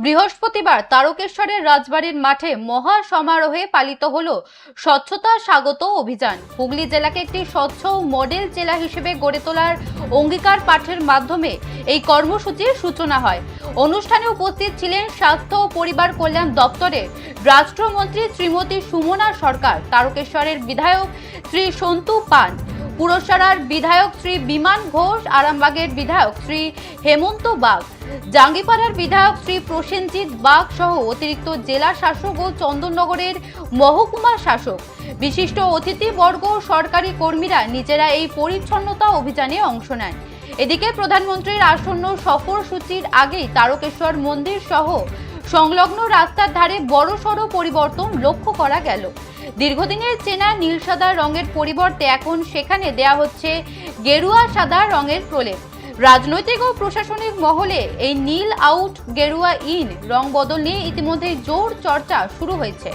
বৃহস্পতিবার তারকেশ্বরের রাজবাড়ির মাঠে মহা সমারোহে পালিত হলো স্বচ্ছতা স্বাগত অভিযান। হুগলি জেলাকে একটি স্বচ্ছ মডেল জেলা হিসেবে গড়ে তোলার অঙ্গীকার পাঠের মাধ্যমে এই কর্মসূচির সূচনা হয়। অনুষ্ঠানে উপস্থিত ছিলেন স্বাস্থ্য ও পরিবার কল্যাণ দপ্তরের রাষ্ট্রমন্ত্রী শ্রীমতী সুমনা সরকার, তারকেশ্বরের বিধায়ক শ্রী সন্তু পান, পুরসরার বিধায়ক শ্রী বিমান ঘোষ, আরামবাগের বিধায়ক শ্রী হেমন্ত বাগ, জাঙ্গিপাড়ার বিধায়ক শ্রী প্রসেনজিৎ বাগ সহ অতিরিক্ত জেলা শাসক ও চন্দননগরের মহকুমা শাসক, বিশিষ্ট অতিথিবর্গ, সরকারি কর্মীরা নিজেরা এই পরিচ্ছন্নতা অভিযানে অংশ নেন। এদিকে প্রধানমন্ত্রীর আসন্ন সফরসূচির আগেই তারকেশ্বর মন্দির সহ সংলগ্ন রাস্তার ধারে বড়সড় পরিবর্তন লক্ষ্য করা গেল। দীর্ঘদিনের চেনা নীল সাদা রঙের পরিবর্তে এখন সেখানে দেয়া হচ্ছে গেরুয়া সাদা রঙের প্রলেপ। রাজনৈতিক ও প্রশাসনিক মহলে এই নীল আউট গেরুয়া ইন রং বদল নিয়ে ইতিমধ্যে জোর চর্চা শুরু হয়েছে।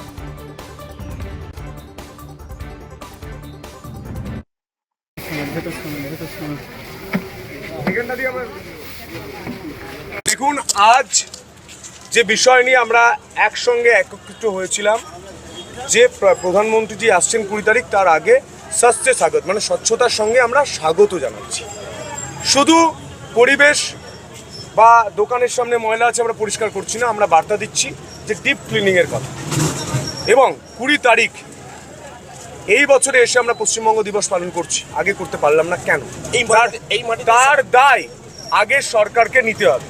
দেখুন, আজ যে বিষয় নিয়ে আমরা একসঙ্গে একত্রিত হয়েছিলাম, যে প্রধানমন্ত্রীজি আসছেন 20 তারিখ, তার আগে স্বচ্ছ স্বাগত মানে স্বচ্ছতার সঙ্গে আমরা স্বাগত জানাচ্ছি। শুধু পরিবেশ বা দোকানের সামনে ময়লা আছে আমরা পরিষ্কার করছি না, আমরা বার্তা দিচ্ছি যে ডিপ ক্লিনিংয়ের কথা। এবং 20 তারিখ এই বছরে এসে আমরা পশ্চিমবঙ্গ দিবস পালন করছি, আগে করতে পারলাম না কেন? তার দায় আগে সরকারকে নিতে হবে।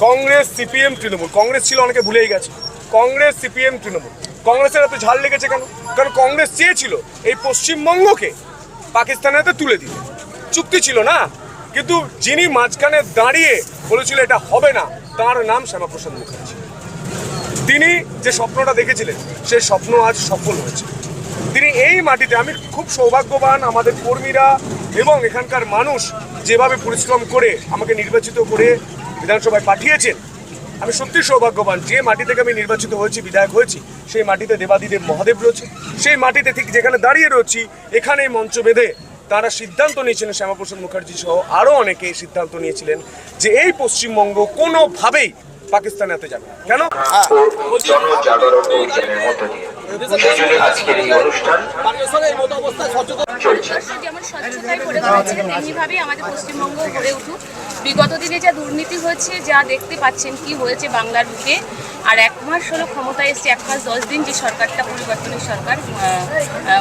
কংগ্রেস, সিপিএম, তৃণমূল, কংগ্রেস ছিল অনেকে ভুলেই গেছে, কংগ্রেস, সিপিএম, তৃণমূল, কংগ্রেসের এত ঝাল লেগেছে কেন? কারণ কংগ্রেস চেয়েছিল এই পশ্চিমবঙ্গকে পাকিস্তানের হাতে তুলে দিতে, চুক্তি ছিল না। কিন্তু যিনি মাঝখানে দাঁড়িয়ে বলেছিল এটা হবে না, তার নাম শ্যামাপ্রসাদ মুখার্জি। তিনি যে স্বপ্নটা দেখেছিলেন সেই স্বপ্ন আজ সফল হয়েছে। তিনি এই মাটিতে, আমি খুব সৌভাগ্যবান, আমাদের কর্মীরা এবং এখানকার মানুষ যেভাবে পরিশ্রম করে আমাকে নির্বাচিত করে বিধানসভায় পাঠিয়েছেন, আমি সত্যি সৌভাগ্যবান। যে মাটি থেকে আমি নির্বাচিত হয়েছি, বিধায়ক হয়েছি, সেই মাটিতে দেবাদিদেব মহাদেব রয়েছে। সেই মাটিতে ঠিক যেখানে দাঁড়িয়ে রয়েছি, এখানেই মঞ্চ বেঁধে তারা সিদ্ধান্ত নিয়েছিলেন, শ্যামাপ্রসাদ মুখার্জি সহ আরও অনেকে সিদ্ধান্ত নিয়েছিলেন যে এই পশ্চিমবঙ্গ কোনোভাবেই পাকিস্তানের হাতে যাবে না। কেন? যেমন স্বচ্ছতায় করে তুলেছে, তেমনিভাবেই আমাদের পশ্চিমবঙ্গ গড়ে উঠুক। বিগত দিনে যা দুর্নীতি হয়েছে, যা দেখতে পাচ্ছেন কি হয়েছে বাংলার বুকে, আর 1 মাস হলো ক্ষমতায় এসছে, 1 মাস 10 দিন যে সরকারটা পরিবর্তনের সরকার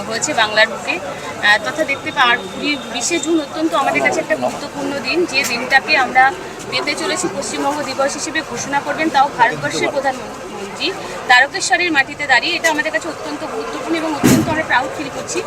হয়েছে বাংলার বুকে, তথা দেখতে পাই। আর 20শে জুন অত্যন্ত আমাদের কাছে একটা গুরুত্বপূর্ণ দিন, যে দিনটাকে আমরা পেতে চলেছি পশ্চিমবঙ্গ দিবস হিসেবে ঘোষণা করবেন, তাও ভারতবর্ষের প্রধানমন্ত্রী তারকেশ্বরের মাটিতে দাঁড়িয়ে। এটা আমাদের কাছে অত্যন্ত গুরুত্বপূর্ণ এবং অত্যন্ত আমরা প্রাউড ফিল করছি